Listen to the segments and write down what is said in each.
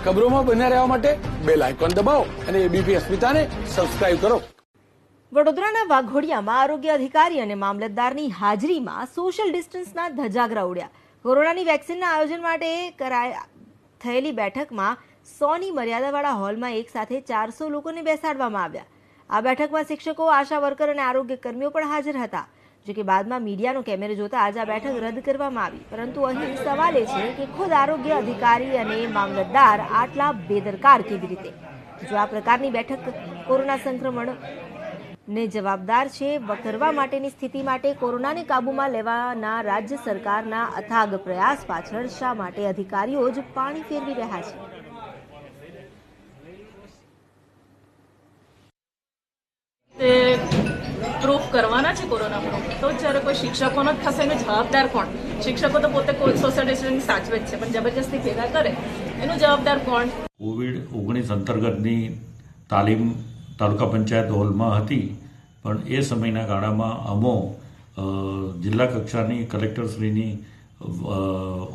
ખબરોમાં બન્યા રહેવા માટે બેલ આઇકોન દબાવો અને એબીપી અસ્મિતાને સબસ્ક્રાઇબ કરો. વડોદરાના વાઘોડિયામાં આરોગ્ય અધિકારી અને મામલતદારની હાજરીમાં સોશિયલ ડિસ્ટન્સના ધજાગરા ઉડ્યા. કોરોનાની વેક્સિનના આયોજન માટે થયેલી બેઠકમાં 100ની મર્યાદાવાળા હોલમાં એક સાથે 400 લોકોને બેસાડવામાં આવ્યા. આ બેઠકમાં શિક્ષકો, આશા વર્કર અને આરોગ્ય કર્મીઓ પણ હાજર હતા. જો કે બાદમાં મીડિયાનો કેમેરો જોતા આજે આ બેઠક રદ કરવામાં આવી. પરંતુ અહીં સવાલ એ છે કે ખુદ આરોગ્ય અધિકારી અને મામલતદાર આટલા બેદરકાર કેવી રીતે? જો આ પ્રકારની બેઠક કોરોના સંક્રમણ ને જવાબદાર છે કરવા માટેની સ્થિતિ માટે કોરોનાને કાબૂમાં લેવાના રાજ્ય સરકારના અથાગ પ્રયાસ પાછળ શા માટે અધિકારીઓ જ પાણી ફેરવી રહ્યા છે? તે પ્રૂફ કરવાના છે કોરોના પ્રૂફ, તો જ્યારે કોઈ શિક્ષકોનો જ થશે એનો જવાબદાર કોણ? શિક્ષકો તો પોતે સોશિયલ ડિસ્ટન્સિંગ સાચવે જ છે, પણ જબરજસ્તી ભેગા કરે એનું જવાબદાર કોણ? કોવિડ-19 અંતર્ગતની તાલીમ તાલુકા પંચાયત હોલમાં હતી, પણ એ સમયના ગાળામાં અમો જિલ્લા કક્ષાની કલેક્ટરશ્રીની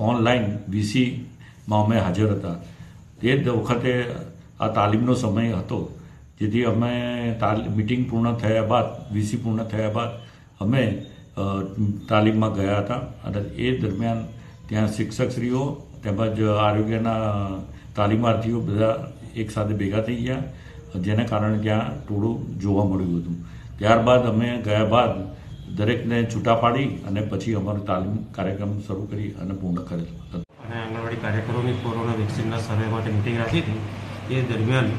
ઓનલાઈન વીસીમાં અમે હાજર હતા. તે જ વખતે આ તાલીમનો સમય હતો, જેથી અમે મિટિંગ પૂર્ણ થયા બાદ, વીસી પૂર્ણ થયા બાદ અમે તાલીમમાં ગયા હતા. અને એ દરમિયાન ત્યાં શિક્ષકશ્રીઓ તેમજ આરોગ્યના તાલીમાર્થીઓ બધા એક સાથે ભેગા થઈ ગયા, જેના કારણે ત્યાં ટોળું જોવા મળ્યું હતું. ત્યારબાદ અમે ગયા બાદ દરેકને છૂટા પાડી અને પછી અમારો તાલીમ કાર્યક્રમ શરૂ કરી અને પૂર્ણ કરેલ હતો. અને આંગણવાડી કાર્યકરોની કોરોના વેક્સિનના સર્વે માટે મિટિંગ રાખી હતી. એ દરમિયાન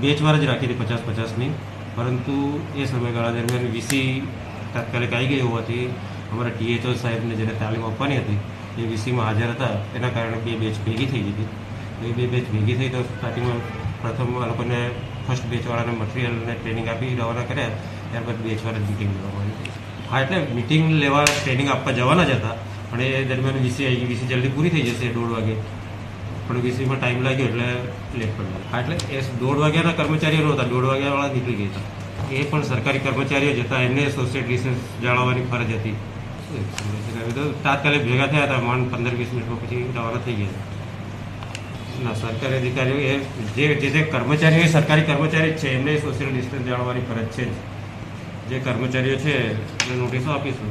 બેચવાર જ રાખી હતી 50-50ની, પરંતુ એ સમયગાળા દરમિયાન વીસી તાત્કાલિક આવી ગઈ હોવાથી અમારા ટીએચઓ સાહેબને જેને તાલીમ આપવાની હતી એ વીસીમાં હાજર હતા. એના કારણે બે બેચ ભેગી થઈ ગઈ હતી. એ બે બેચ ભેગી થઈ તો સ્ટાર્ટિંગમાં પ્રથમ આ લોકોને ફર્સ્ટ બેચવાળાને મટીરિયલને ટ્રેનિંગ આપી રવાના કર્યા. ત્યારબાદ બેચવાર જ મિટિંગ લેવાની હતી. હા, એટલે મિટિંગ લેવા ટ્રેનિંગ આપવા જવાના જ હતા, પણ એ દરમિયાન વીસી આવી ગઈ. વીસી જલ્દી પૂરી થઈ જશે 1:30 વાગે, પણ વીસીમાં ટાઈમ લાગ્યો એટલે લેટ પડી. હા, એટલે એ 1:30 વાગ્યાના કર્મચારીઓ નહોતા, 1:30 વાગ્યાવાળા નીકળી ગયા હતા. એ પણ સરકારી કર્મચારીઓ જ હતા, એમને સોશિયલ ડિસ્ટન્સ જાળવવાની ફરજ હતી. તો તાત્કાલિક ભેગા થયા હતા, માંડ 15-20 મિનિટમાં પછી રવાના થઈ ગયા. ના, સરકારી અધિકારીઓ એ જે કર્મચારીઓ સરકારી કર્મચારી જ છે, એમને સોશિયલ ડિસ્ટન્સ જાળવવાની ફરજ છે. જે કર્મચારીઓ છે એને નોટિસો આપીશું.